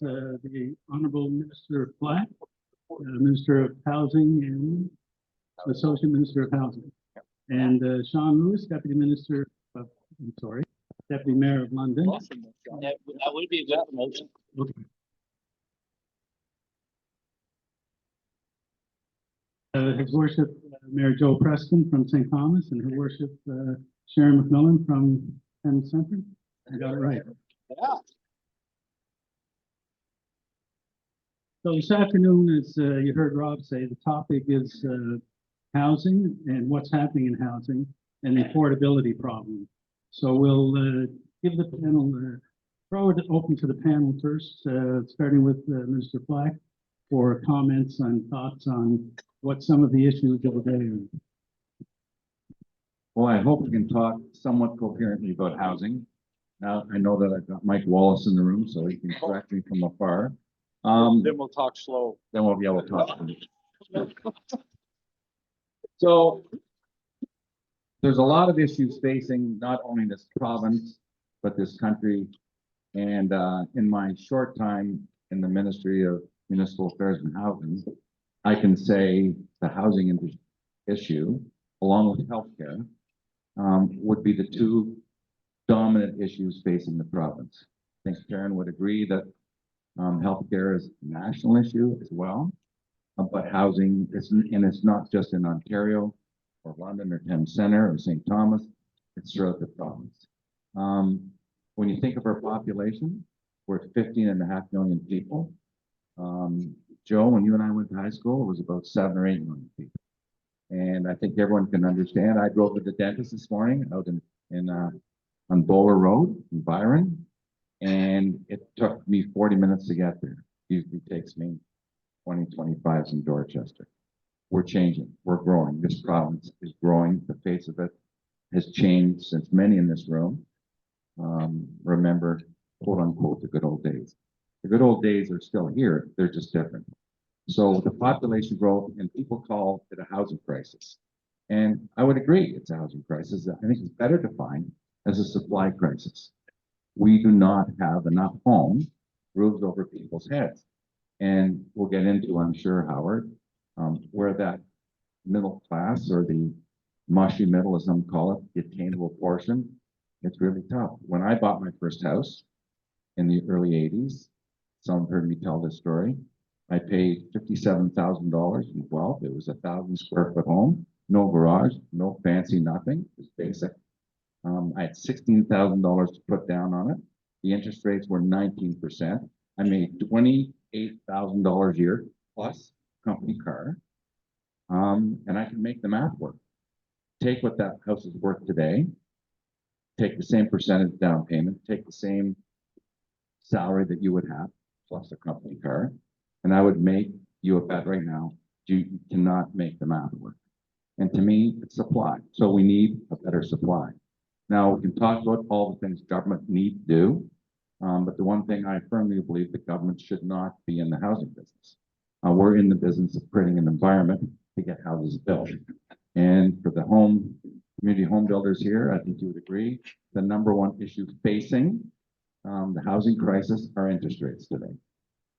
the Honorable Minister of Black, Minister of Housing and Associate Minister of Housing. And Sean Lewis, Deputy Minister of, I'm sorry, Deputy Mayor of London. That would be a good promotion. Okay. His Worship Mayor Joe Preston from St. Thomas, and Her Worship Sharon McMillan from Penn Center. I got it right. Yeah. So this afternoon, as you heard Rob say, the topic is housing and what's happening in housing and the affordability problem. So we'll give the panel, throw it open to the panel first, starting with Minister Black for comments and thoughts on what some of the issues of the day are. Well, I hope we can talk somewhat coherently about housing. Now, I know that I've got Mike Wallace in the room, so he can correct me from afar. Then we'll talk slow. Then we'll be able to talk. So there's a lot of issues facing not only this province, but this country. And in my short time in the Ministry of Municipal Affairs and Housing, I can say the housing issue, along with healthcare, would be the two dominant issues facing the province. I think Karen would agree that healthcare is a national issue as well, but housing is, and it's not just in Ontario or London or Thames Centre or St. Thomas, it's throughout the province. When you think of our population, we're at 15.5 million people. Joe, when you and I went to high school, it was about 7 or 8 million people. And I think everyone can understand. I drove to the dentist this morning out on Bowler Road in Byron, and it took me 40 minutes to get there. Usually takes me 20, 25 in Dorchester. We're changing, we're growing. This province is growing. The face of it has changed since many in this room remember, quote unquote, the good old days. The good old days are still here, they're just different. So the population growth, and people call it a housing crisis. And I would agree, it's a housing crisis. I think it's better defined as a supply crisis. We do not have enough homes, roofs over people's heads. And we'll get into, I'm sure, Howard, where that middle class, or the mushy middle, as some call it, the attainable portion, it's really tough. When I bought my first house in the early 80s, some heard me tell this story, I paid $57,000 in wealth. It was a 1,000 square foot home, no garage, no fancy nothing, it was basic. I had $16,000 to put down on it. The interest rates were 19%. I made $28,000 a year plus company car. And I can make the math work. Take what that house is worth today, take the same percentage down payment, take the same salary that you would have plus a company car, and I would make you a bet right now, you cannot make the math work. And to me, it's supply. So we need a better supply. Now, we can talk about all the things government need to do, but the one thing I firmly believe the government should not be in the housing business. We're in the business of creating an environment to get houses built. And for the community home builders here, I think you would agree, the number one issue facing the housing crisis are interest rates today.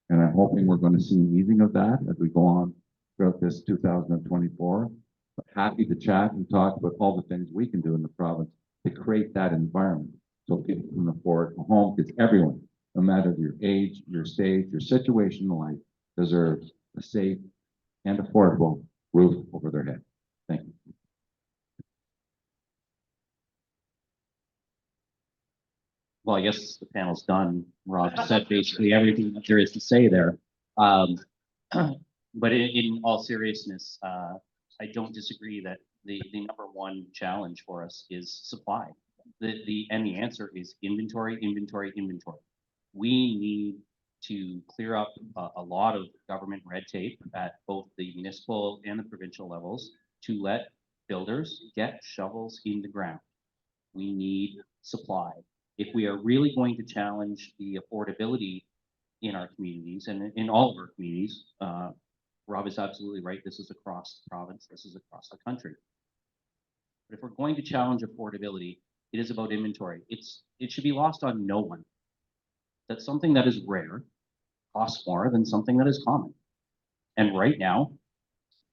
And I'm hoping we're going to see an easing of that as we go on throughout this 2024. But happy to chat and talk about all the things we can do in the province to create that environment so people can afford a home, because everyone, no matter your age, your stage, your situation in life, deserves a safe and affordable roof over their head. Thank you. Well, I guess the panel's done. Rob said basically everything that there is to say there. But in all seriousness, I don't disagree that the number one challenge for us is supply. And the answer is inventory, inventory, inventory. We need to clear up a lot of government red tape at both the municipal and the provincial levels to let builders get shovels in the ground. We need supply. If we are really going to challenge the affordability in our communities and in all of our communities, Rob is absolutely right. This is across the province. This is across the country. But if we're going to challenge affordability, it is about inventory. It should be lost on no one that something that is rare, costs more than something that is common. And right now,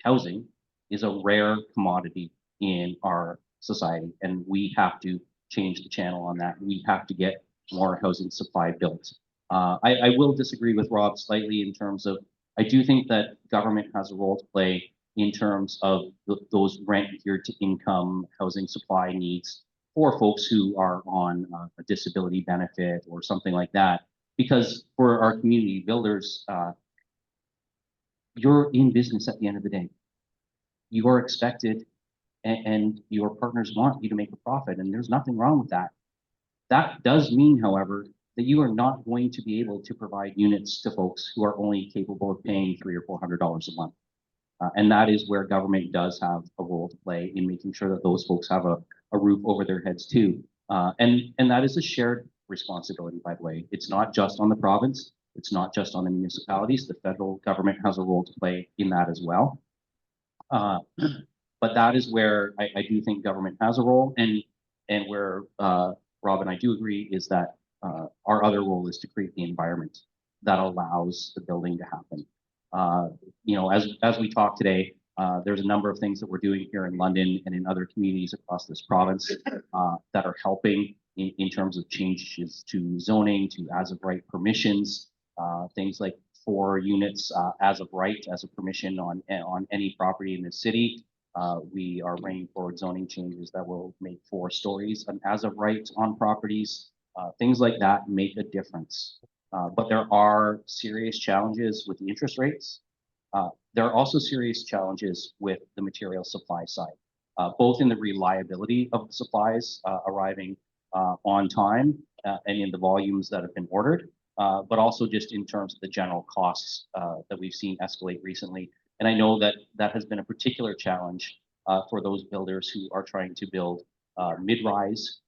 housing is a rare commodity in our society, and we have to change the channel on that. We have to get more housing supply built. I will disagree with Rob slightly in terms of, I do think that government has a role to play in terms of those rent geared to income housing supply needs for folks who are on a disability benefit or something like that. Because for our community builders, you're in business at the end of the day. You are expected and your partners want you to make a profit, and there's nothing wrong with that. That does mean, however, that you are not going to be able to provide units to folks who are only capable of paying $300 or $400 a month. And that is where government does have a role to play in making sure that those folks have a roof over their heads too. And that is a shared responsibility, by the way. It's not just on the province. It's not just on the municipalities. The federal government has a role to play in that as well. But that is where I do think government has a role, and where Rob and I do agree is that our other role is to create the environment that allows the building to happen. You know, as we talk today, there's a number of things that we're doing here in London and in other communities across this province that are helping in terms of changes to zoning, to as of right permissions, things like 4 units as of right, as a permission on any property in the city. We are bringing forward zoning changes that will make 4 stories and as of right on properties. Things like that make a difference. But there are serious challenges with the interest rates. There are also serious challenges with the material supply side, both in the reliability of the supplies arriving on time and in the volumes that have been ordered, but also just in terms of the general costs that we've seen escalate recently. And I know that that has been a particular challenge for those builders who are trying to build mid-rise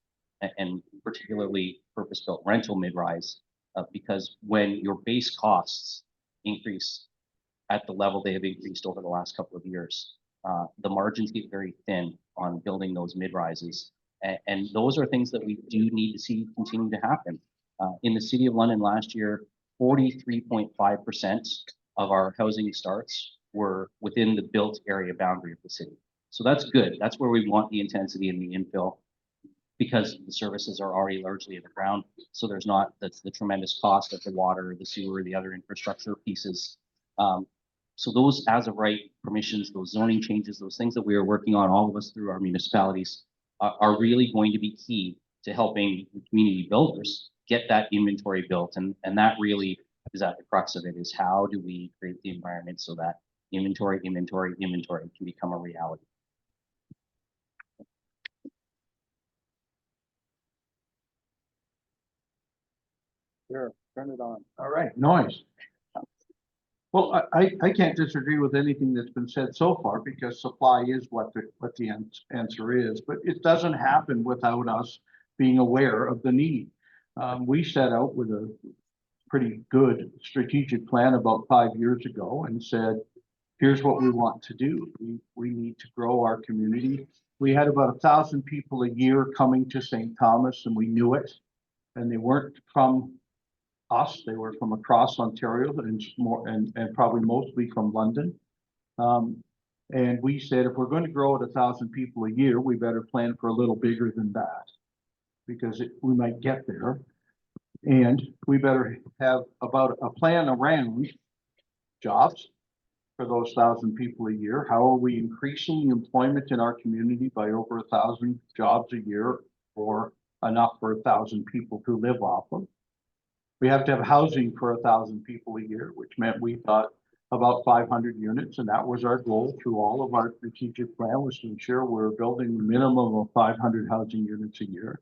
and particularly purpose-built rental mid-rise, because when your base costs increase at the level they have increased over the last couple of years, the margins get very thin on building those mid-rises. And those are things that we do need to see continue to happen. In the City of London last year, 43.5% of our housing starts were within the built area boundary of the city. So that's good. That's where we want the intensity and the infill, because the services are already largely in the ground. So there's not the tremendous cost of the water, the sewer, the other infrastructure pieces. So those as of right permissions, those zoning changes, those things that we are working on, all of us through our municipalities, are really going to be key to helping community builders get that inventory built. And that really is at the crux of it, is how do we create the environment so that inventory can become a reality. Sure, turn it on. All right, noise. Well, I can't disagree with anything that's been said so far, because supply is what the answer is, but it doesn't happen without us being aware of the need. We set out with a pretty good strategic plan about 5 years ago and said, here's what we want to do. We need to grow our community. We had about 1,000 people a year coming to St. Thomas, and we knew it. And they weren't from us, they were from across Ontario and probably mostly from London. And we said, if we're going to grow at 1,000 people a year, we better plan for a little bigger than that, because we might get there. And we better have about a plan around jobs for those 1,000 people a year. How are we increasing employment in our community by over 1,000 jobs a year, or enough for 1,000 people to live off of? We have to have housing for 1,000 people a year, which meant we thought about 500 units, and that was our goal through all of our strategic plan, was to ensure we're building a minimum of 500 housing units a year.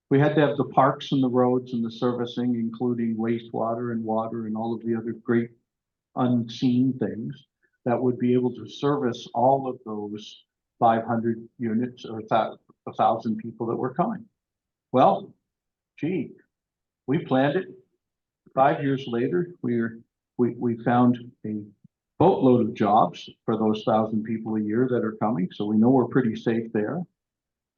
We had to have the parks and the roads and the servicing, including wastewater and water and all of the other great unseen things that would be able to service all of those 500 units or 1,000 people that were coming. Well, gee, we planned it. 5 years later, we found a boatload of jobs for those 1,000 people a year that are coming. So we know we're pretty safe there.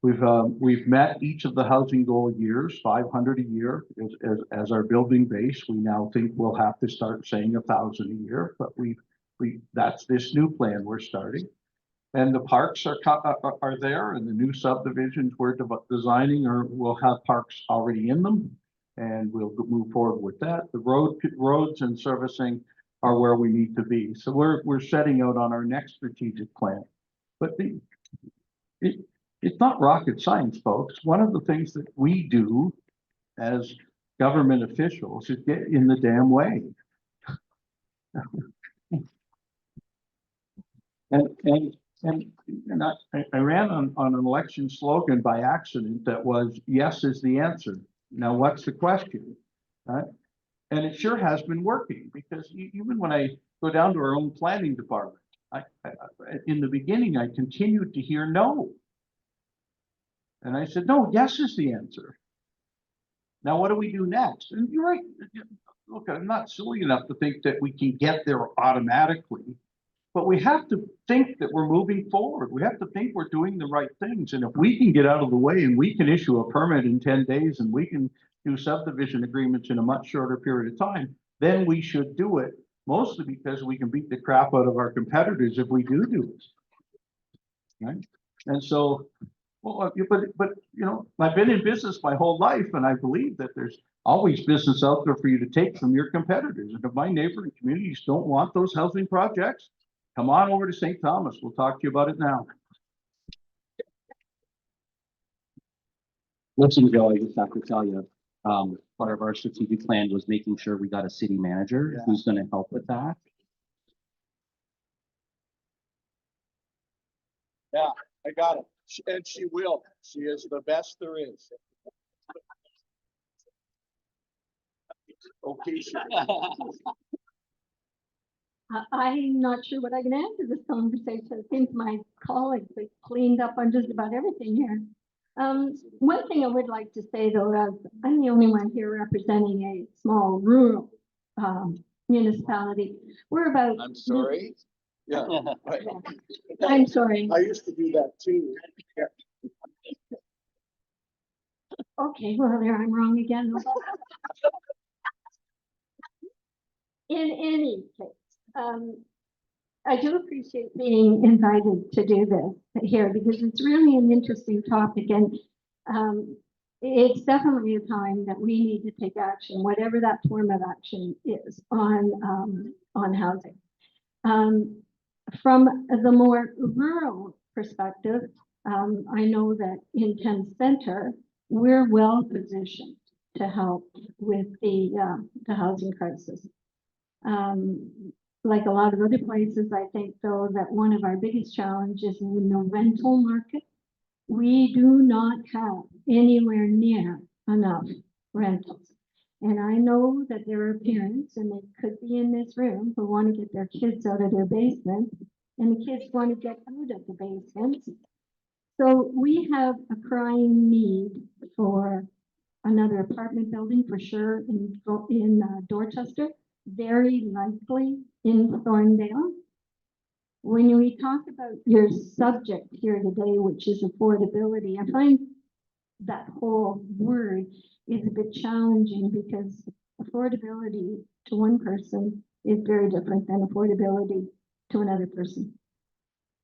We've met each of the housing goal years, 500 a year as our building base. We now think we'll have to start saying 1,000 a year, but that's this new plan we're starting. And the parks are there, and the new subdivisions we're designing will have parks already in them. And we'll move forward with that. The roads and servicing are where we need to be. So we're setting out on our next strategic plan. But it's not rocket science, folks. One of the things that we do as government officials is get in the damn way. And I ran on an election slogan by accident that was, yes is the answer. Now, what's the question? Right? And it sure has been working, because even when I go down to our own planning department, in the beginning, I continued to hear no. And I said, no, yes is the answer. Now, what do we do next? And you're right. Look, I'm not silly enough to think that we can get there automatically, but we have to think that we're moving forward. We have to think we're doing the right things. And if we can get out of the way and we can issue a permit in 10 days and we can do subdivision agreements in a much shorter period of time, then we should do it, mostly because we can beat the crap out of our competitors if we do it. Right? And so, well, but you know, I've been in business my whole life, and I believe that there's always business out there for you to take from your competitors. And if my neighboring communities don't want those housing projects, come on over to St. Thomas. We'll talk to you about it now. Listen, Joe, I just have to tell you, part of our strategic plan was making sure we got a city manager who's going to help with that. Yeah, I got it. And she will. She is the best there is. Okay. I'm not sure what I can add to this conversation. I think my colleagues have cleaned up on just about everything here. One thing I would like to say, though, I'm the only one here representing a small rural municipality. We're about. I'm sorry. Yeah. Right. I'm sorry. I used to do that too. Yeah. Okay, well, there I'm wrong again. In any case, I do appreciate being invited to do this here, because it's really an interesting topic, and it's definitely a time that we need to take action, whatever that form of action is, on housing. From the more rural perspective, I know that in Penn Center, we're well positioned to help with the housing crisis. Like a lot of other places, I think, though, that one of our biggest challenges in the rental market, we do not have anywhere near enough rentals. And I know that there are parents, and they could be in this room, who want to get their kids out of their basement, and the kids want to get out of the basement. So we have a crying need for another apartment building, for sure, in Dorchester, very likely in Thorndale. When we talk about your subject here today, which is affordability, I find that whole word is a bit challenging, because affordability to one person is very different than affordability to another person.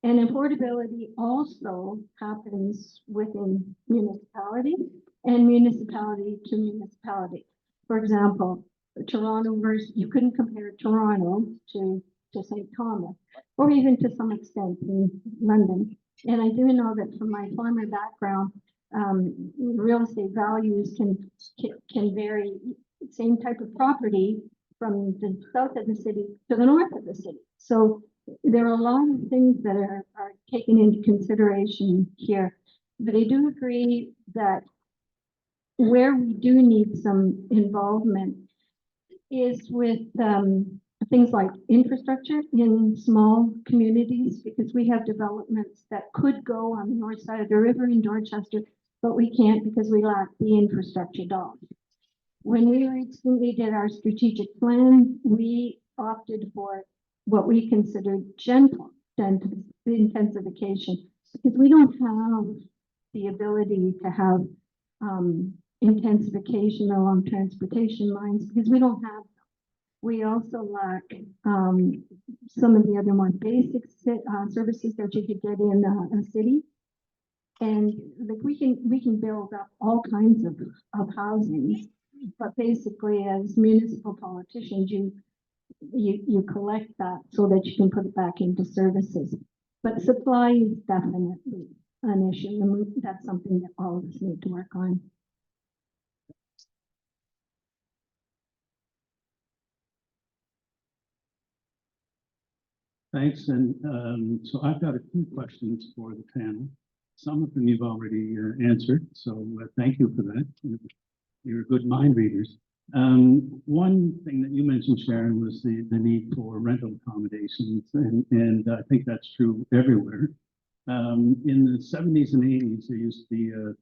And affordability also happens within municipality and municipality to municipality. For example, Toronto versus, you couldn't compare Toronto to St. Thomas, or even to some extent in London. And I do know that from my former background, real estate values can vary. Same type of property from the south of the city to the north of the city. So there are a lot of things that are taken into consideration here. But I do agree that where we do need some involvement is with things like infrastructure in small communities, because we have developments that could go on the north side of the river in Dorchester, but we can't because we lack the infrastructure dollars. When we recently did our strategic plan, we opted for what we considered gentle intensification, because we don't have the ability to have intensification along transportation lines, because we don't have. We also lack some of the other more basic services that you could get in a city. And like we can build up all kinds of housing, but basically as municipal politicians, you collect that so that you can put it back into services. But supply is definitely an issue, and that's something that all of us need to work on. Thanks, and so I've got a few questions for the panel. Some of them you've already answered, so thank you for that. You're good mind readers. One thing that you mentioned, Sharon, was the need for rental accommodations, and I think that's true everywhere. In the 70s and 80s, there used to be a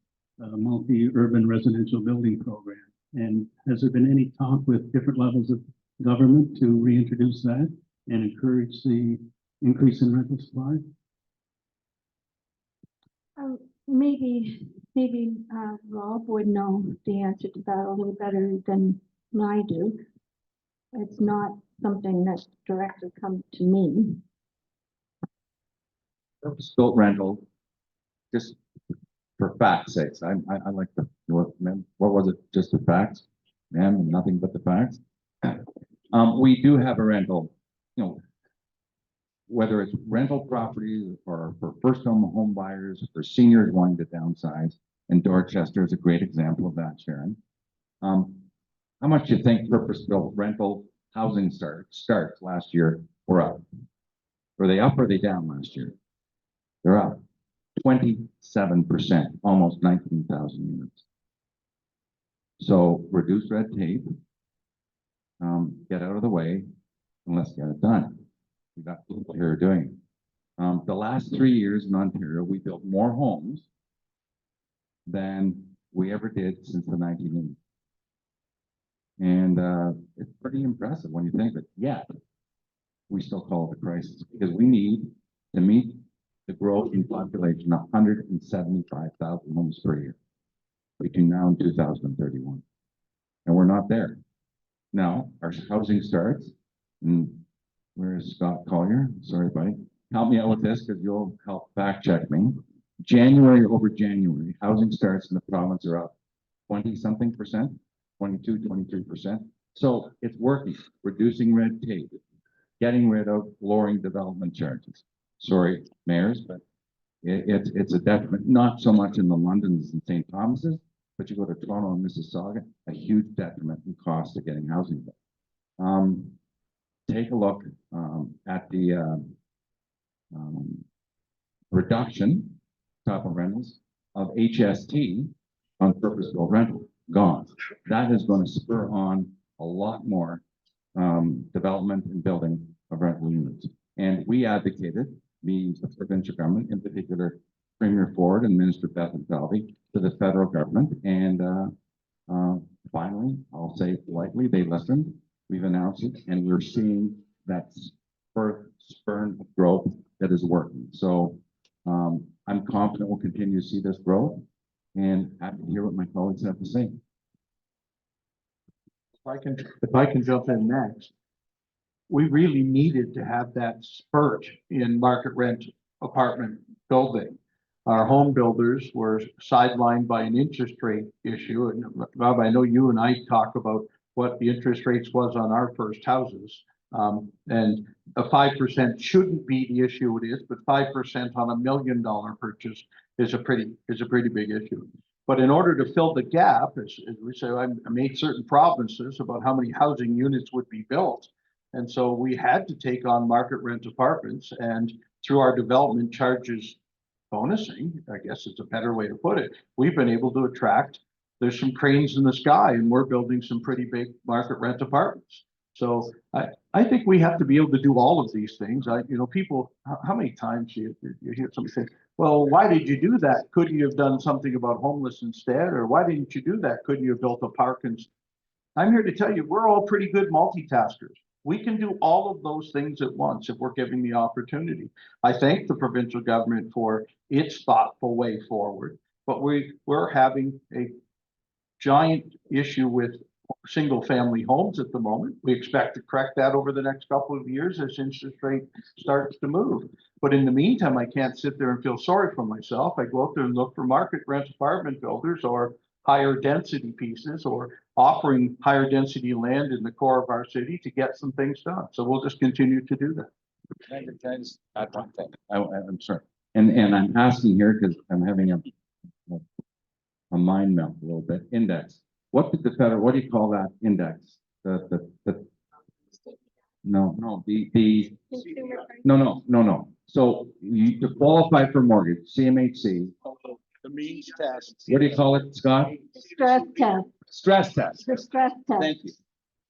multi-urban residential building program. And has there been any talk with different levels of government to reintroduce that and encourage the increase in rental supply? Maybe Rob would know the answer to that a little better than I do. It's not something that directly comes to me. Purpose-built rental, just for facts' sakes, I like the, what was it, just the facts? Man, nothing but the facts. We do have a rental, whether it's rental properties or for first home buyers, for seniors wanting to downsize, and Dorchester is a great example of that, Sharon. How much do you think purpose-built rental housing starts last year were up? Were they up or are they down last year? They're up 27%, almost 19,000 units. So reduce red tape, get out of the way, and let's get it done. We got people here doing it. The last 3 years in Ontario, we built more homes than we ever did since the 1980s. And it's pretty impressive when you think that, yet we still call it a crisis because we need to meet the growth in population, 175,000 homes per year between now and 2031. And we're not there. Now, our housing starts, and where is Scott Collier? Sorry, buddy. Help me out with this because you'll help fact check me. January over January, housing starts in the province are up 20-something%, 22, 23%. So it's working, reducing red tape, getting rid of lowering development charges. Sorry, mayors, but it's a detriment, not so much in the Londons and St. Thomas's, but you go to Toronto and Mississauga, a huge detriment in cost of getting housing. Take a look at the reduction, top of rentals, of HST on purpose-built rental, gone. That is going to spur on a lot more development and building of rental units. And we advocated, the provincial government, in particular, Premier Ford and Minister Bethlenfalvy, to the federal government. And finally, I'll say politely, they listened. We've announced it, and we're seeing that spurt of growth that is working. So I'm confident we'll continue to see this growth, and happy to hear what my colleagues have to say. If I can jump in next, we really needed to have that spurt in market rent apartment building. Our home builders were sidelined by an interest rate issue. And Rob, I know you and I talk about what the interest rates was on our first houses. And a 5% shouldn't be the issue it is, but 5% on $1 million purchase is a pretty big issue. But in order to fill the gap, as we say, I made certain provinces about how many housing units would be built. And so we had to take on market rent apartments, and through our development charges bonusing, I guess it's a better way to put it, we've been able to attract, there's some cranes in the sky, and we're building some pretty big market rent apartments. So I think we have to be able to do all of these things. People, how many times you hear somebody say, well, why did you do that? Couldn't you have done something about homeless instead? Or why didn't you do that? Couldn't you have built a park? And I'm here to tell you, we're all pretty good multitaskers. We can do all of those things at once if we're given the opportunity. I thank the provincial government for its thoughtful way forward. but we're having a giant issue with single-family homes at the moment. We expect to correct that over the next couple of years as interest rate starts to move. But in the meantime, I can't sit there and feel sorry for myself. I go out there and look for market rent apartment builders or higher density pieces or offering higher density land in the core of our city to get some things done. So we'll just continue to do that. Can I just add one thing? I'm sorry. And I'm asking here because I'm having a mind melt a little bit. Index. What do you call that index? No, no. So to qualify for mortgage, CMHC, The means test. what do you call it, Scott? Stress test, Stress test. the stress test. Thank you.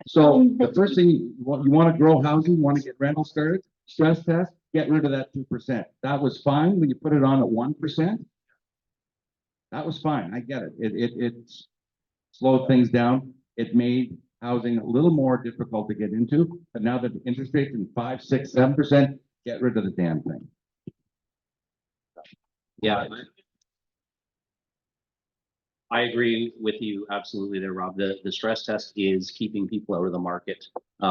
So the first thing, you want to grow housing, want to get rental started, stress test, get rid of that 2%. That was fine when you put it on at 1%. That was fine. I get it. It slowed things down. It made housing a little more difficult to get into. But now that the interest rate's in 5, 6, 7%, get rid of the damn thing. Yeah. I agree with you absolutely there, Rob. The stress test is keeping people out of the market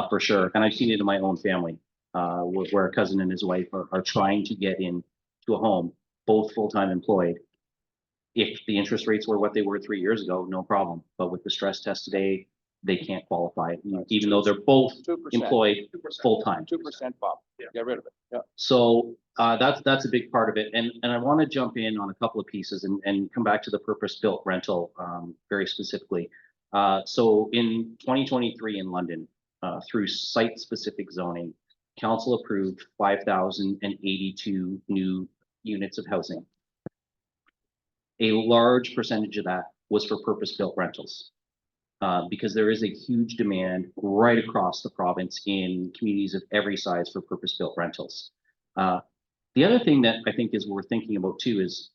for sure. And I've seen it in my own family where a cousin and his wife are trying to get into a home, both full-time employed. If the interest rates were what they were 3 years ago, no problem. But with the stress test today, they can't qualify, even though they're both 2%. employed 2%. full-time. 2% bump. Get rid of it. Yeah. So that's a big part of it. And I want to jump in on a couple of pieces and come back to the purpose-built rental very specifically. So in 2023 in London, through site-specific zoning, council approved 5,082 new units of housing. A large percentage of that was for purpose-built rentals. Because there is a huge demand right across the province in communities of every size for purpose-built rentals. The other thing that I think is worth thinking about too is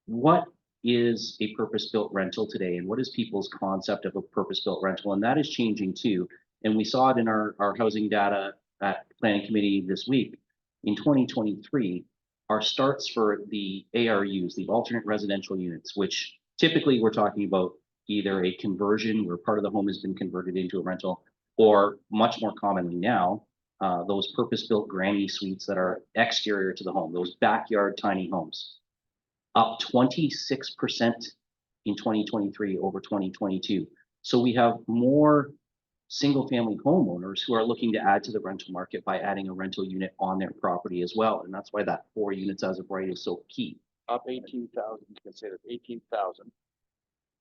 what is a purpose-built rental today and what is people's concept of a purpose-built rental? And that is changing too. And we saw it in our housing data at planning committee this week. In 2023, our starts for the ARUs, the alternate residential units, which typically we're talking about either a conversion where part of the home has been converted into a rental, or much more commonly now, those purpose-built granny suites that are exterior to the home, those backyard tiny homes, up 26% in 2023 over 2022. So we have more single-family homeowners who are looking to add to the rental market by adding a rental unit on their property as well. And that's why that 4 units as of right is so key. Up 18,000, you can say that 18,000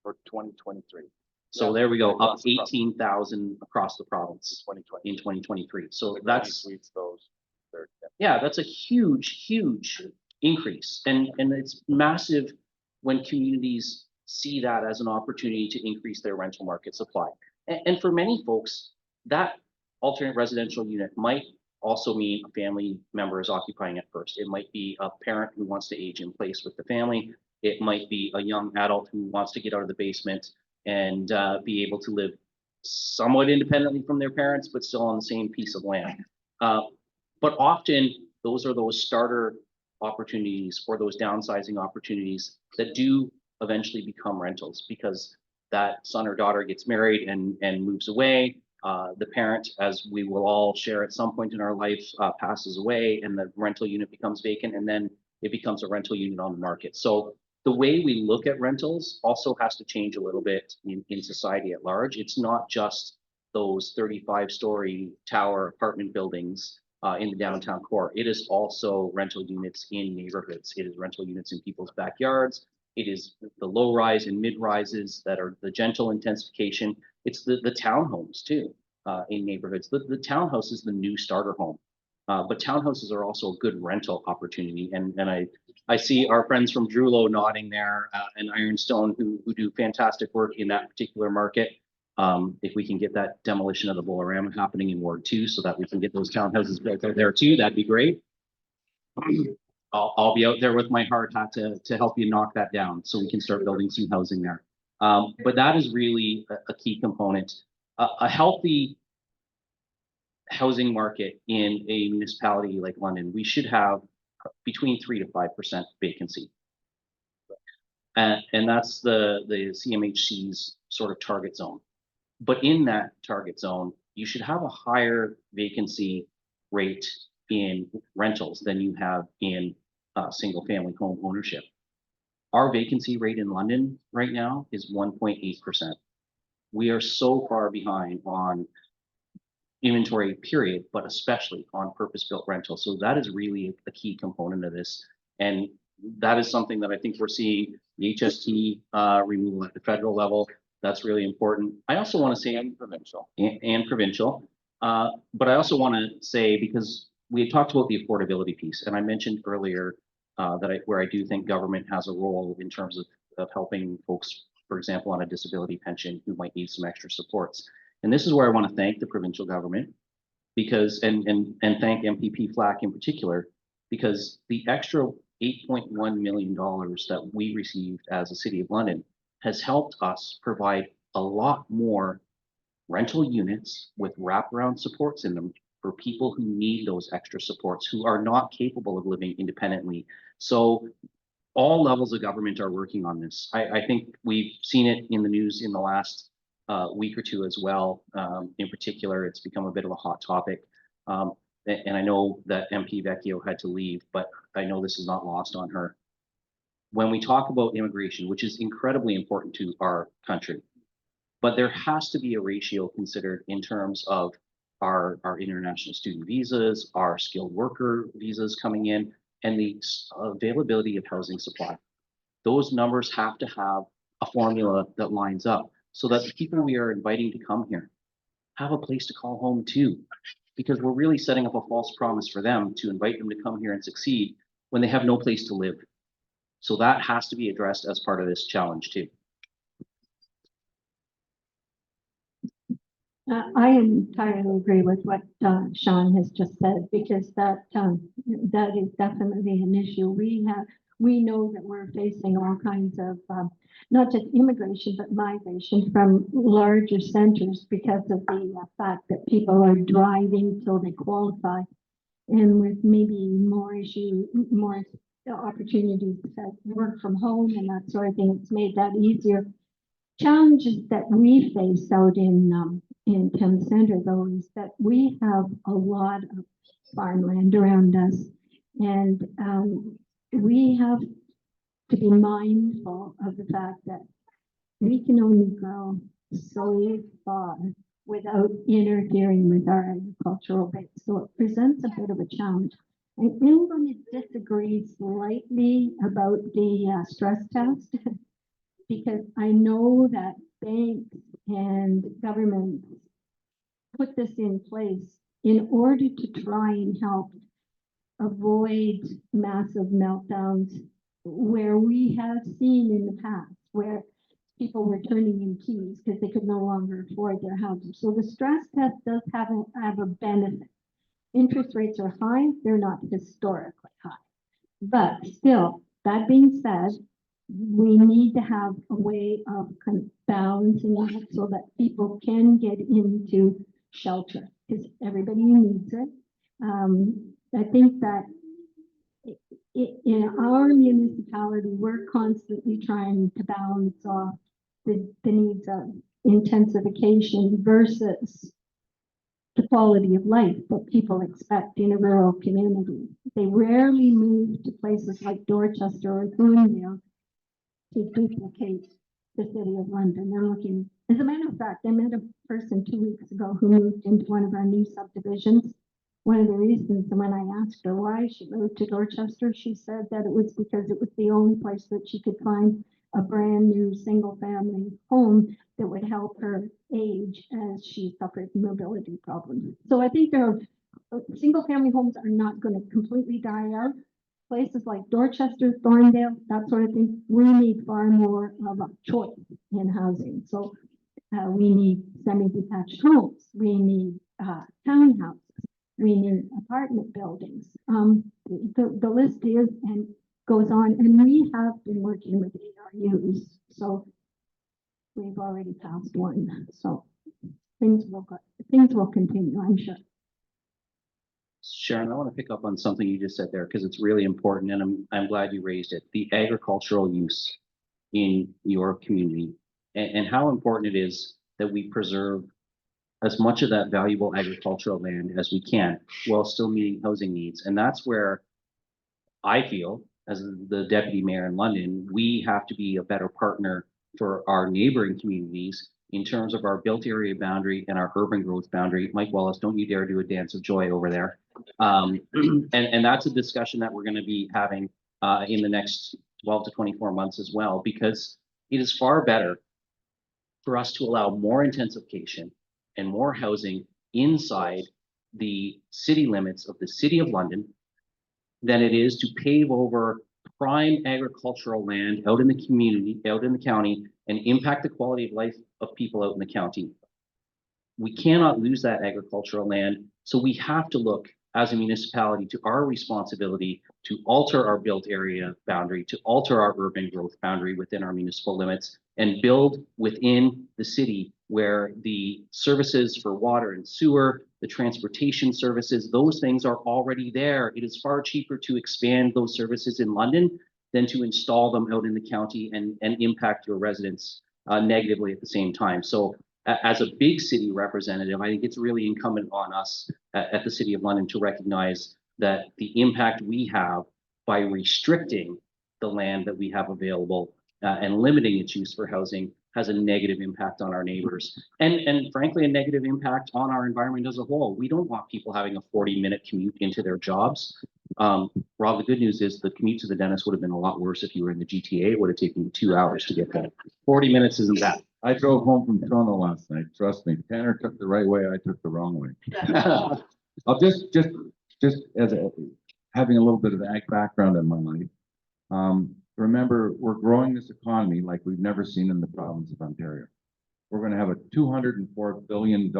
for 2023. So there we go, up 18,000 across the province 2020. in 2023. So The granny that's, suites, those. They're- yeah, that's a huge increase. And it's massive when communities see that as an opportunity to increase their rental market supply. And for many folks, that alternate residential unit might also mean a family member is occupying it first. It might be a parent who wants to age in place with the family. It might be a young adult who wants to get out of the basement and be able to live somewhat independently from their parents, but still on the same piece of land. But often those are those starter opportunities or those downsizing opportunities that do eventually become rentals because that son or daughter gets married and moves away. The parent, as we will all share at some point in our life, passes away and the rental unit becomes vacant and then it becomes a rental unit on the market. So the way we look at rentals also has to change a little bit in society at large. It's not just those 35-story tower apartment buildings in the downtown core. It is also rental units in neighborhoods. It is rental units in people's backyards. It is the low rise and mid rises that are the gentle intensification. It's the townhomes too in neighborhoods. The townhouse is the new starter home, but townhouses are also a good rental opportunity. And I see our friends from Drulo nodding there and Ironstone who do fantastic work in that particular market. If we can get that demolition of the Bolorama happening in Ward 2 so that we can get those townhouses built out there too, that'd be great. I'll be out there with my hard hat to help you knock that down so we can start building some housing there. But that is really a key component. A healthy housing market in a municipality like London, we should have between 3 to 5% vacancy. And that's the CMHC's sort of target zone. But in that target zone, you should have a higher vacancy rate in rentals than you have in single family home ownership. Our vacancy rate in London right now is 1.8%. We are so far behind on inventory period, but especially on purpose-built rental. So that is really a key component of this. And that is something that I think we're seeing the HST removal at the federal level. That's really important. I also want to say and provincial. But I also want to say, because we had talked about the affordability piece, and I mentioned earlier where I do think government has a role in terms of helping folks, for example, on a disability pension who might need some extra supports. And this is where I want to thank the provincial government because, and thank MPP Flack in particular, because the extra $8.1 million that we received as a City of London has helped us provide a lot more rental units with wraparound supports in them for people who need those extra supports, who are not capable of living independently. So all levels of government are working on this. I think we've seen it in the news in the last week or two as well. In particular, it's become a bit of a hot topic. And I know that MP Vecchio had to leave, but I know this is not lost on her. When we talk about immigration, which is incredibly important to our country, but there has to be a ratio considered in terms of our international student visas, our skilled worker visas coming in, and the availability of housing supply. Those numbers have to have a formula that lines up so that the people we are inviting to come here have a place to call home too, because we're really setting up a false promise for them to invite them to come here and succeed when they have no place to live. So that has to be addressed as part of this challenge too. I entirely agree with what Sean has just said, because that is definitely an issue. We know that we're facing all kinds of not just immigration but migration from larger centers because of the fact that people are driving till they qualify, and with maybe more opportunities to work from home and that sort of thing. It's made that easier. Challenges that we face out in Town Center, though, is that we have a lot of farmland around us, and we have to be mindful of the fact that we can only go so far without interfering with our agricultural base. So it presents a bit of a challenge. I am going to disagree slightly about the stress test because I know that banks and governments put this in place in order to try and help avoid massive meltdowns where we have seen in the past where people were turning in keys because they could no longer afford their houses. So the stress test does have a benefit. Interest rates are high, they're not historically high. But still, that being said, we need to have a way of kind of balancing that so that people can get into shelter because everybody needs it. I think that in our municipality, we're constantly trying to balance off the needs of intensification versus the quality of life that people expect in a rural community. They rarely move to places like Dorchester or Thorndale to duplicate the City of London. They're looking, as a matter of fact, I met a person 2 weeks ago who moved into one of our new subdivisions. One of the reasons, and when I asked her why she moved to Dorchester, she said that it was because it was the only place that she could find a brand new single family home that would help her age as she suffered mobility problems. So I think single family homes are not going to completely die out. Places like Dorchester, Thorndale, that sort of thing, we need far more of a choice in housing. So we need semi-detached homes, we need townhouses, we need apartment buildings. The list is and goes on, and we have been working with ARUs, so we've already passed one. So things will continue, I'm sure. Sharon, I want to pick up on something you just said there because it's really important, and I'm glad you raised it. The agricultural use in your community, and how important it is that we preserve as much of that valuable agricultural land as we can while still meeting housing needs. And that's where I feel, as the deputy mayor in London, we have to be a better partner for our neighboring communities in terms of our built area boundary and our urban growth boundary. Mike Wallace, don't you dare do a dance of joy over there. And that's a discussion that we're going to be having in the next 12 to 24 months as well, because it is far better for us to allow more intensification and more housing inside the city limits of the City of London than it is to pave over prime agricultural land out in the community, out in the county, and impact the quality of life of people out in the county. We cannot lose that agricultural land, so we have to look as a municipality to our responsibility to alter our built area boundary, to alter our urban growth boundary within our municipal limits, and build within the city where the services for water and sewer, the transportation services, those things are already there. It is far cheaper to expand those services in London than to install them out in the county and impact your residents negatively at the same time. So as a big city representative, I think it's really incumbent on us at the City of London to recognize that the impact we have by restricting the land that we have available and limiting its use for housing has a negative impact on our neighbors and frankly, a negative impact on our environment as a whole. We don't want people having a 40-minute commute into their jobs. Rob, the good news is the commute to the dentist would have been a lot worse if you were in the GTA. It would have taken you 2 hours to get there. 40 minutes isn't that. I drove home from Toronto last night. Trust me, Tanner took the right way. I took the wrong way. I'll just as having a little bit of ag background in my life. Remember, we're growing this economy like we've never seen in the province of Ontario. We're going to have a $204 billion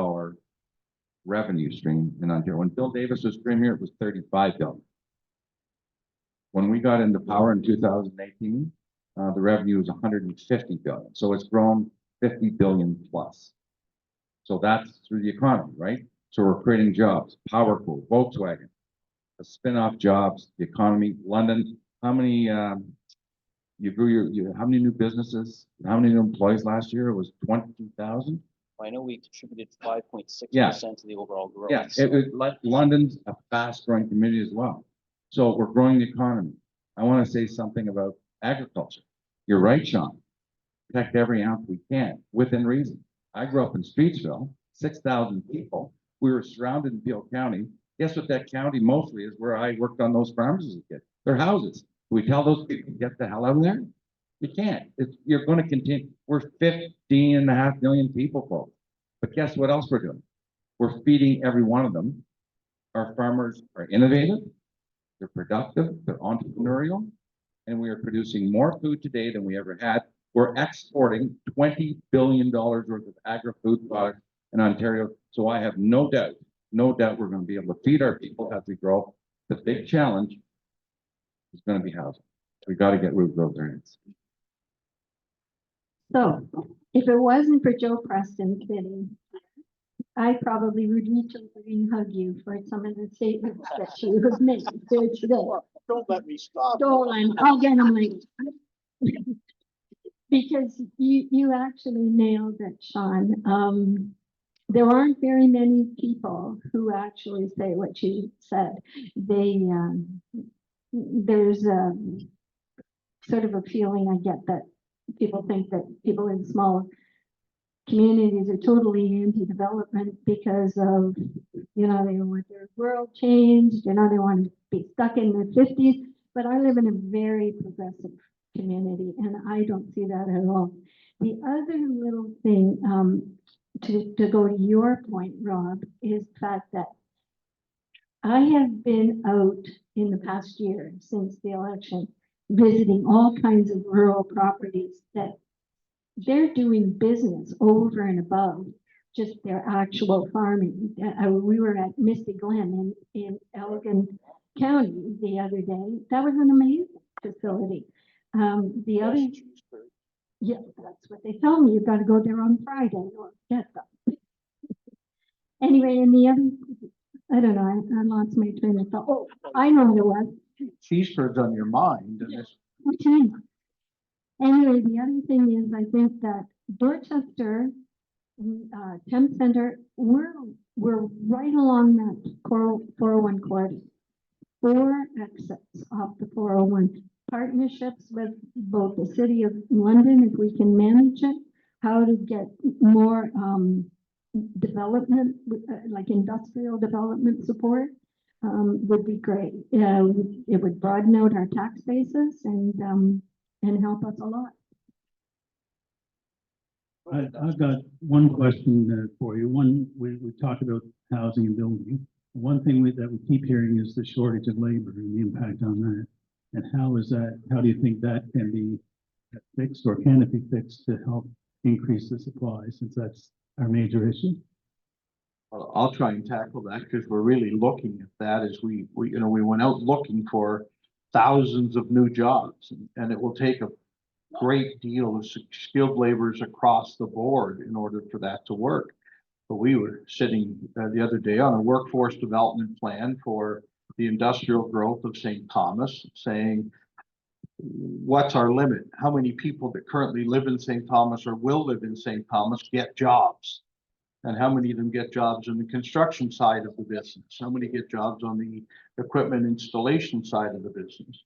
revenue stream in Ontario. When Bill Davis was premier, it was $35 billion. When we got into power in 2018, the revenue was $150 billion. So it's grown 50 billion plus. So that's through the economy, right? So we're creating jobs, PowerCo, Volkswagen, the spin-off jobs, the economy, London. How many, you grew how many new businesses, how many new employees last year? It was 22,000. I know we contributed 5.6% to the overall growth. Yeah, London's a fast-growing community as well. So we're growing the economy. I want to say something about agriculture. You're right, Sean. Protect every ounce we can, within reason. I grew up in Streetsville, 6,000 people. We were surrounded in Peel County. Guess what that county mostly is where I worked on those farms as a kid. They're houses. Do we tell those people to get the hell out of there? You can't. You're going to continue. We're 15.5 million people, folks. But guess what else we're doing? We're feeding every one of them. Our farmers are innovative, they're productive, they're entrepreneurial, and we are producing more food today than we ever had. We're exporting $20 billion worth of agri-food products in Ontario. So I have no doubt we're going to be able to feed our people as we grow. The big challenge is going to be housing. We got to get rid of those areas. So if it wasn't for Joe Preston sitting, I probably would reach over and hug you for some of the statements that you have made here today. Don't let me stop. I'll get them later. Because you actually nailed it, Sean. There aren't very many people who actually say what you said. There's a sort of a feeling I get that people think that people in small communities are totally anti-development because of, they want their world changed, they want to be stuck in the 50s. But I live in a very progressive community, and I don't see that at all. The other little thing, to go to your point, Rob, is the fact that I have been out in the past year since the election, visiting all kinds of rural properties that they're doing business over and above just their actual farming. We were at Misty Glen in Elgin County the other day. That was an amazing facility. The other, yeah, that's what they tell me. You've got to go there on Friday or get them. Anyway, and the other, I don't know, I lost my train of thought. Oh, I know what it was. Cheeseburg's on your mind. And Which one? Anyway, the other thing is, I think that Dorchester, Temp Center, we're right along that 401 corridor. 4 exits off the 401. Partnerships with both the City of London, if we can manage it, how to get more development, like industrial development support, would be great. It would broaden out our tax bases and help us a lot. I've got one question for you. One, we talked about housing and building. One thing that we keep hearing is the shortage of labor and the impact on that. And how do you think that can be fixed, or can it be fixed to help increase the supply, since that's our major issue? Well, I'll try and tackle that because we're really looking at that as we went out looking for thousands of new jobs, and it will take a great deal of skilled laborers across the board in order for that to work. But we were sitting the other day on a workforce development plan for the industrial growth of St. Thomas, saying, what's our limit? How many people that currently live in St. Thomas or will live in St. Thomas get jobs? And how many of them get jobs in the construction side of the business? How many get jobs on the equipment installation side of the business?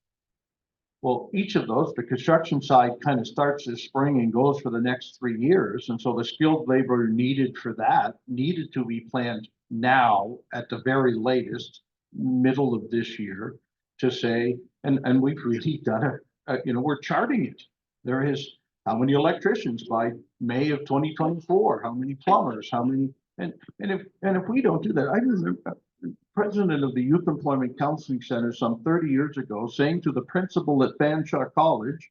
Well, each of those, the construction side kind of starts this spring and goes for the next 3 years. And so the skilled labor needed for that needed to be planned now at the very latest, middle of this year, to say, and we've really done it, we're charting it. There is how many electricians by May of 2024, how many plumbers, how many, and if we don't do that, I remember president of the Youth Employment Counseling Center some 30 years ago saying to the principal at Fanshawe College,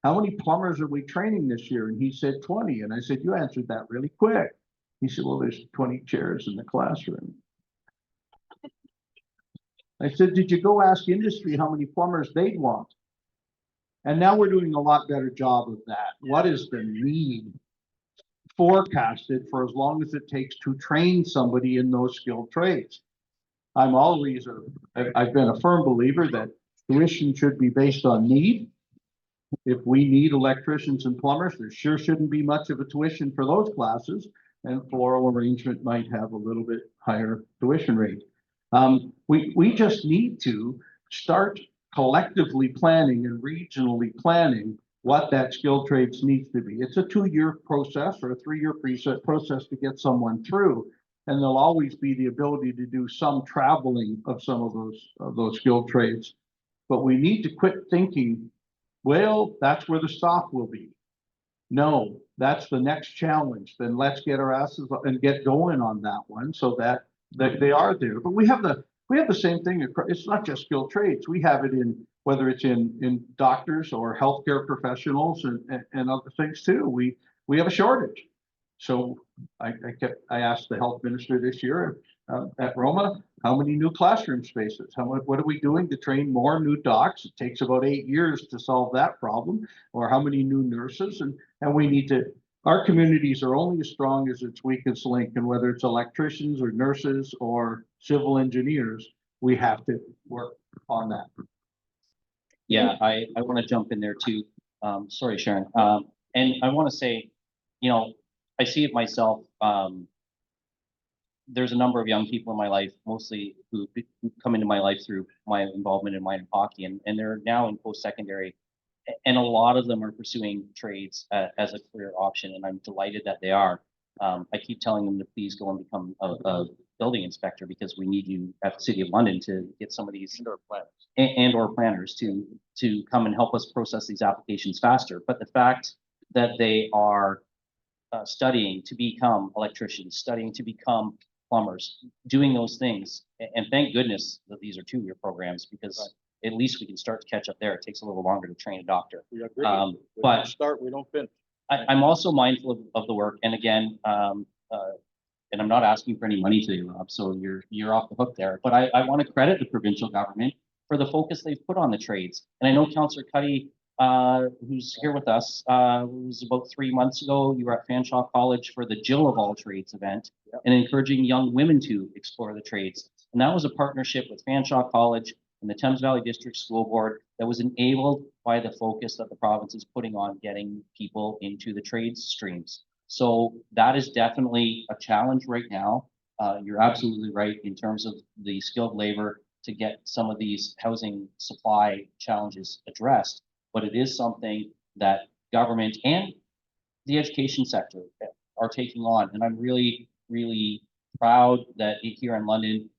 how many plumbers are we training this year? And he said 20. And I said, you answered that really quick. He said, well, there's 20 chairs in the classroom. I said, did you go ask industry how many plumbers they'd want? And now we're doing a lot better job of that. What is the need forecasted for as long as it takes to train somebody in those skilled trades? I've been a firm believer that tuition should be based on need. If we need electricians and plumbers, there sure shouldn't be much of a tuition for those classes, and floral arrangement might have a little bit higher tuition rate. We just need to start collectively planning and regionally planning what that skilled trades needs to be. It's a 2-year process or a 3-year process to get someone through. And there'll always be the ability to do some traveling of some of those skilled trades. But we need to quit thinking, well, that's where the stop will be. No, that's the next challenge. Then let's get our asses up and get going on that one so that they are there. But we have the same thing. It's not just skilled trades. We have it in, whether it's in doctors or healthcare professionals and other things too. We have a shortage. So I asked the health minister this year at Roma, how many new classroom spaces? What are we doing to train more new docs? It takes about 8 years to solve that problem. Or how many new nurses? And we need to, our communities are only as strong as its weakest link. And whether it's electricians or nurses or civil engineers, we have to work on that. Yeah, I want to jump in there too. Sorry, Sharon. And I want to say, I see it myself. There's a number of young people in my life, mostly who come into my life through my involvement in minor hockey, and they're now in post-secondary, and a lot of them are pursuing trades as a career option, and I'm delighted that they are. I keep telling them to please go and become a building inspector, because we need you at the City of London to get some of these and/or planners to come and help us process these applications faster. But the fact that they are studying to become electricians, studying to become plumbers, doing those things. And thank goodness that these are 2-year programs, because at least we can start to catch up there. It takes a little longer to train a doctor. We agree. But Start, we don't finish. I'm also mindful of the work. And again, and I'm not asking for any money today, Rob, so you're off the hook there. But I want to credit the provincial government for the focus they've put on the trades. And I know Councillor Cuddy, who's here with us, it was about 3 months ago, you were at Fanshawe College for the Jill of All Trades event, and encouraging young women to explore the trades. And that was a partnership with Fanshawe College in the Thames Valley District School Board that was enabled by the focus that the province is putting on getting people into the trades streams. So that is definitely a challenge right now. You're absolutely right in terms of the skilled labor to get some of these housing supply challenges addressed. But it is something that government and the education sector are taking on. And I'm really, really proud that here in London,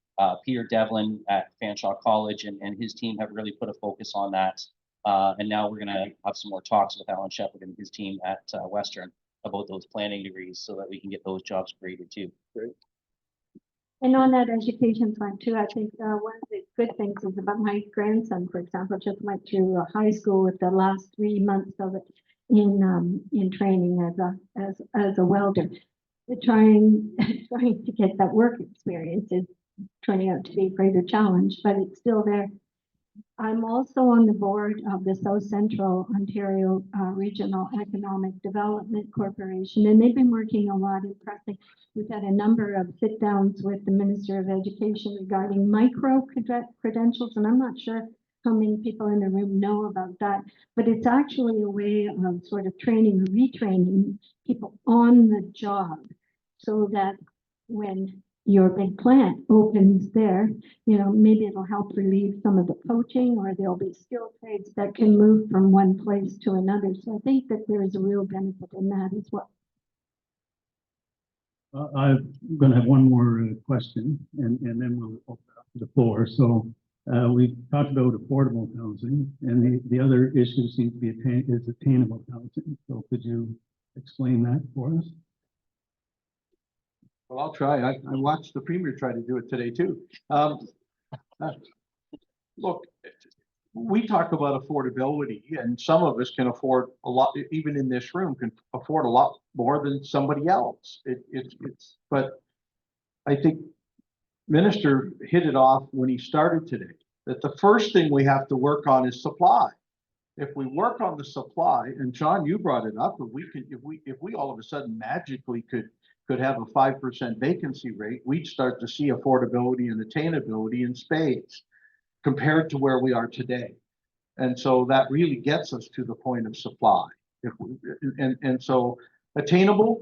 Peter Devlin at Fanshawe College and his team have really put a focus on that. And now we're going to have some more talks with Alan Shepard and his team at Western about those planning degrees so that we can get those jobs created too. And on that education front too, I think one of the good things is about my grandson, for example, just went through high school with the last 3 months of it in training as a welder. Trying to get that work experience is turning out to be a greater challenge, but it's still there. I'm also on the board of the South Central Ontario Regional Economic Development Corporation, and they've been working a lot in pressing. We've had a number of sit downs with the Minister of Education regarding micro credentials, and I'm not sure how many people in the room know about that, but it's actually a way of sort of training or retraining people on the job so that when your big plant opens there, you know, maybe it'll help relieve some of the poaching, or there'll be skilled trades that can move from one place to another. So I think that there is a real benefit in that as well. I'm going to have one more question, and then we'll open up to the floor. So we talked about affordable housing, and the other issue seems to be attainable housing. So could you explain that for us? Well, I'll try. I watched the Premier try to do it today too. Look, we talk about affordability, and some of us can afford a lot, even in this room, can afford a lot more than somebody else. But I think Minister hit it off when he started today, that the first thing we have to work on is supply. If we work on the supply, and Sean, you brought it up, if we all of a sudden magically could have a 5% vacancy rate, we'd start to see affordability and attainability in spades compared to where we are today. And so that really gets us to the point of supply. So attainable,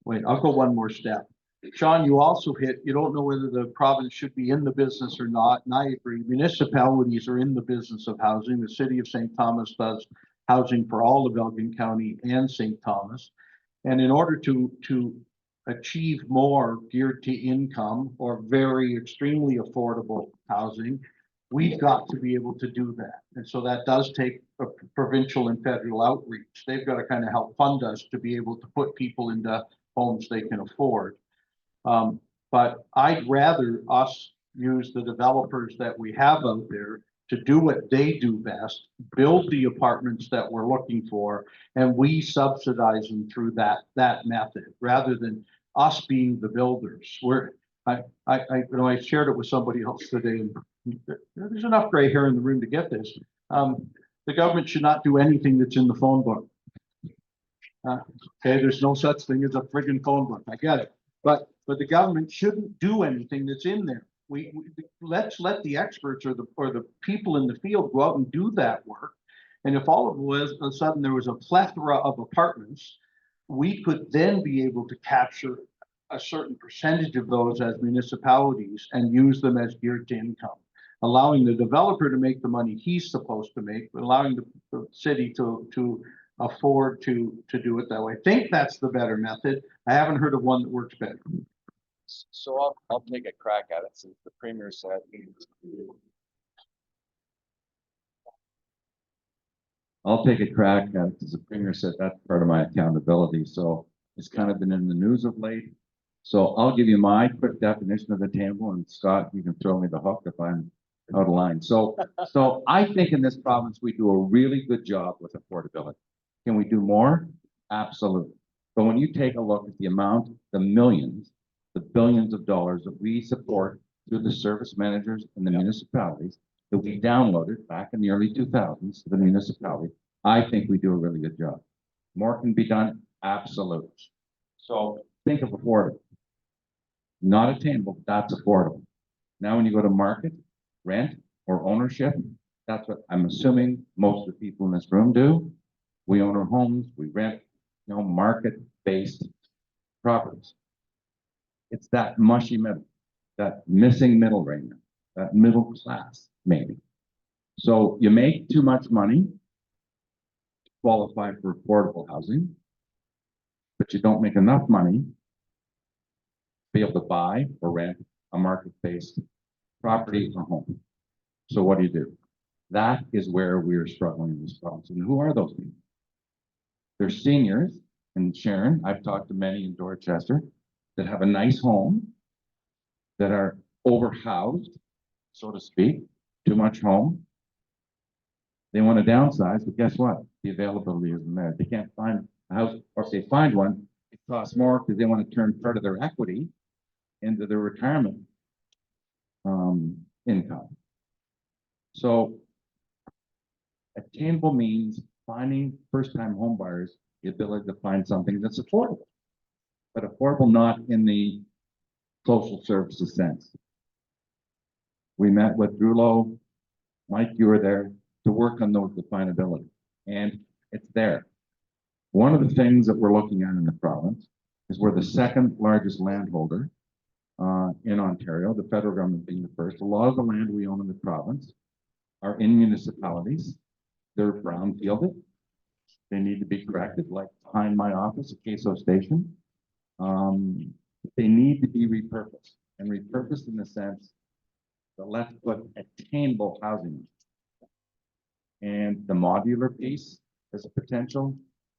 wait, I'll go one more step. Sean, you also hit, you don't know whether the province should be in the business or not, and I agree. Municipalities are in the business of housing. The city of St. Thomas does housing for all of Elgin County and St. Thomas. And in order to achieve more geared to income or very extremely affordable housing, we've got to be able to do that. And so that does take a provincial and federal outreach. They've got to kind of help fund us to be able to put people into homes they can afford. But I'd rather us use the developers that we have out there to do what they do best, build the apartments that we're looking for, and we subsidize them through that method, rather than us being the builders. I shared it with somebody else today, and there's enough gray hair in the room to get this. The government should not do anything that's in the phone book. Okay, there's no such thing as a friggin' phone book. I get it, but the government shouldn't do anything that's in there. Let's let the experts or the people in the field go out and do that work. And if all of a sudden there was a plethora of apartments, we could then be able to capture a certain percentage of those as municipalities and use them as geared to income, allowing the developer to make the money he's supposed to make, but allowing the city to afford to do it that way. I think that's the better method. I haven't heard of one that works better. So I'll take a crack at it since the Premier said. I'll take a crack at it, as the Premier said, that's part of my accountability. So it's kind of been in the news of late. So I'll give you my quick definition of attainable, and Scott, you can throw me the hook if I'm out of line. So I think in this province, we do a really good job with affordability. Can we do more? Absolutely. But when you take a look at the amount, the millions, the billions of dollars that we support through the service managers and the municipalities that we downloaded back in the early 2000s to the municipality, I think we do a really good job. More can be done, absolutely. So think of affordable. Not attainable, but that's affordable. Now when you go to market, rent, or ownership. That's what I'm assuming most of the people in this room do. We own our homes, we rent, market-based properties. It's that mushy middle, that missing middle right now, that middle class, maybe. So you make too much money to qualify for affordable housing, but you don't make enough money to be able to buy or rent a market-based property or home. So what do? That is where we're struggling in this province. And who are those people? They're seniors, and Sharon, I've talked to many in Dorchester that have a nice home, that are overhoused, so to speak, too much home. They want to downsize, but guess what? The availability isn't there. They can't find a house, or if they find one, it costs more because they want to turn part of their equity into their retirement income. So attainable means finding first-time home buyers the ability to find something that's affordable, but affordable not in the social services sense. We met with Drulo, Mike, you were there to work on those definability, and it's there. One of the things that we're looking at in the province is we're the second largest landholder in Ontario, the federal government being the first. A lot of the land we own in the province are in municipalities. They're brownfielded. They need to be corrected, like behind my office at Queso Station. They need to be repurposed, and repurposed in the sense that let's put attainable housing. And the modular piece is a potential,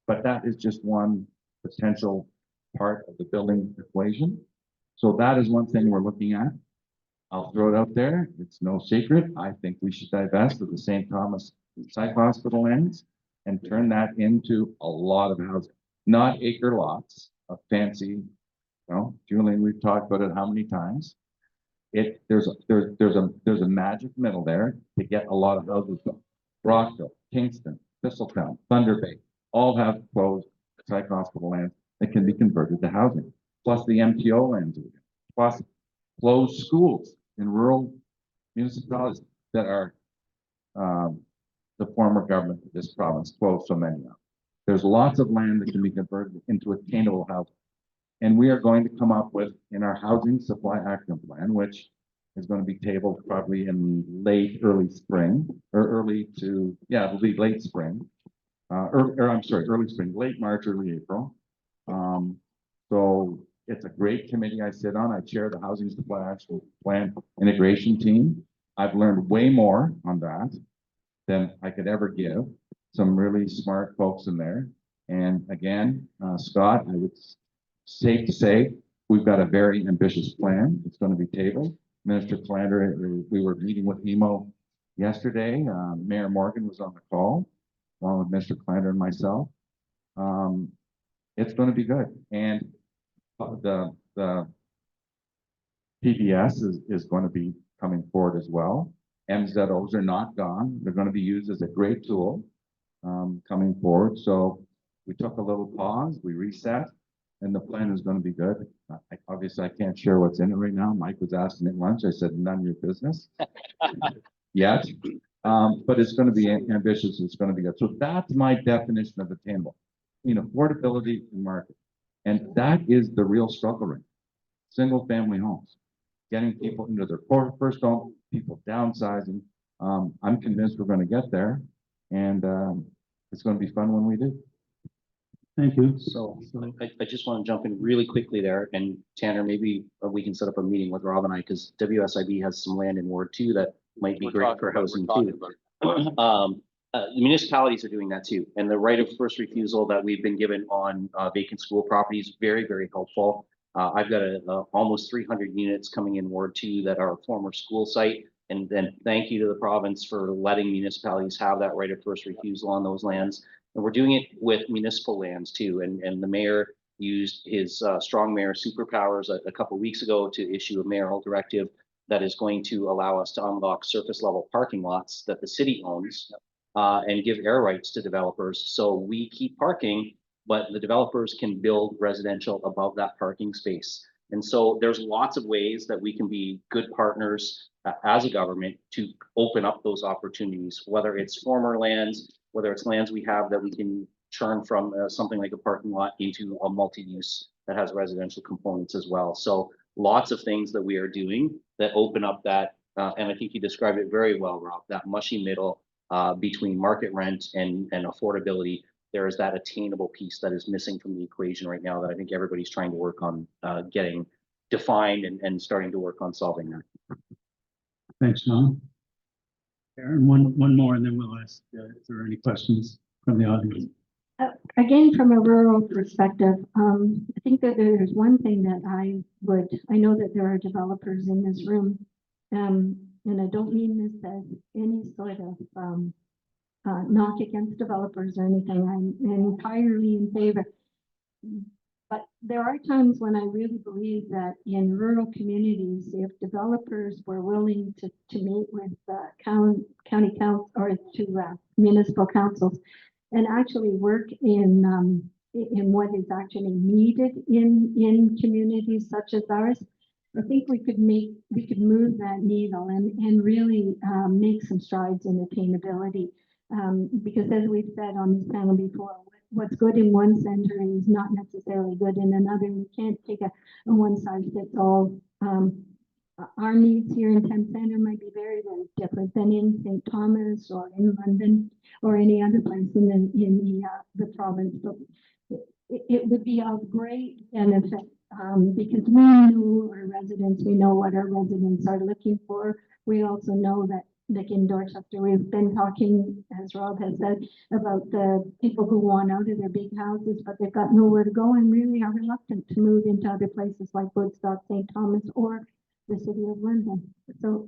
but that is just one potential part of the building equation. So that is one thing we're looking at. I'll throw it out there. It's no secret. I think we should divest of the St. Thomas Psych Hospital lands and turn that into a lot of housing, not acre lots of fancy. Julian, we've talked about it how many times. There's a magic middle there to get a lot of houses built. Brockville, Kingston, Thistletown, Thunder Bay, all have closed psych hospital lands that can be converted to housing, plus the MTO lands, plus closed schools in rural municipalities that are the former government of this province closed so many of. There's lots of land that can be converted into attainable housing. And we are going to come up with, in our housing supply action plan, which is going to be tabled probably in early spring, or it'll be late spring, early spring, late March, early April. So it's a great committee I sit on. I chair the housing supply action plan integration team. I've learned way more on that than I could ever give. Some really smart folks in there. And again, Scott, it's safe to say we've got a very ambitious plan. It's going to be tabled. Minister Calandra, we were meeting with EMO yesterday. Mayor Morgan was on the call, along with Mr. Calandra and myself. It's going to be good. And the PBS is going to be coming forward as well. MZOs are not gone. They're going to be used as a great tool coming forward. So we took a little pause, we reset, and the plan is going to be good. Obviously, I can't share what's in it right now. Mike was asking at lunch. I said, none of your business yet. But it's going to be ambitious. It's going to be good. So that's my definition of attainable. Affordability and market. And that is the real struggle right now. Single family homes, getting people into their first home, people downsizing. I'm convinced we're going to get there, and it's going to be fun when we do. Thank you. So I just want to jump in really quickly there, and Tanner, maybe we can set up a meeting with Rob and I, because WSIB has some land in Ward 2 that might be great for housing too. The municipalities are doing that too, and the right of first refusal that we've been given on vacant school properties is very, very helpful. I've got almost 300 units coming in Ward 2 that are a former school site, and then thank you to the province for letting municipalities have that right of first refusal on those lands. And we're doing it with municipal lands too, and the mayor used his strong mayor superpowers a couple of weeks ago to issue a mayoral directive that is going to allow us to unlock surface level parking lots that the city owns and give air rights to developers. So we keep parking, but the developers can build residential above that parking space. And so there's lots of ways that we can be good partners as a government to open up those opportunities, whether it's former lands, whether it's lands we have that we can turn from something like a parking lot into a multi-use that has residential components as well. So lots of things that we are doing that open up that, and I think you described it very well, Rob, that mushy middle between market rent and affordability. There is that attainable piece that is missing from the equation right now that I think everybody's trying to work on getting defined and starting to work on solving that. Thanks, John. Aaron, one more, and then we'll ask if there are any questions from the audience. Again, from a rural perspective, I think that there's one thing that I know that there are developers in this room, and I don't mean this as any sort of knock against developers or anything. I'm entirely in favor. But there are times when I really believe that in rural communities, if developers were willing to meet with county council or to municipal councils and actually work in what is actually needed in communities such as ours, I think we could move that needle and really make some strides in attainability. Because as we've said on this panel before, what's good in one center is not necessarily good in another. We can't take a one size fits all. Our needs here in Thames Centre might be very, very different than in St. Thomas or in London or any other place in the province. But it would be of great benefit because we know our residents, we know what our residents are looking for. We also know that, like in Dorchester, we've been talking, as Rob has said, about the people who want out of their big houses, but they've got nowhere to go and really are reluctant to move into other places like Woodstock, St. Thomas, or the city of London. So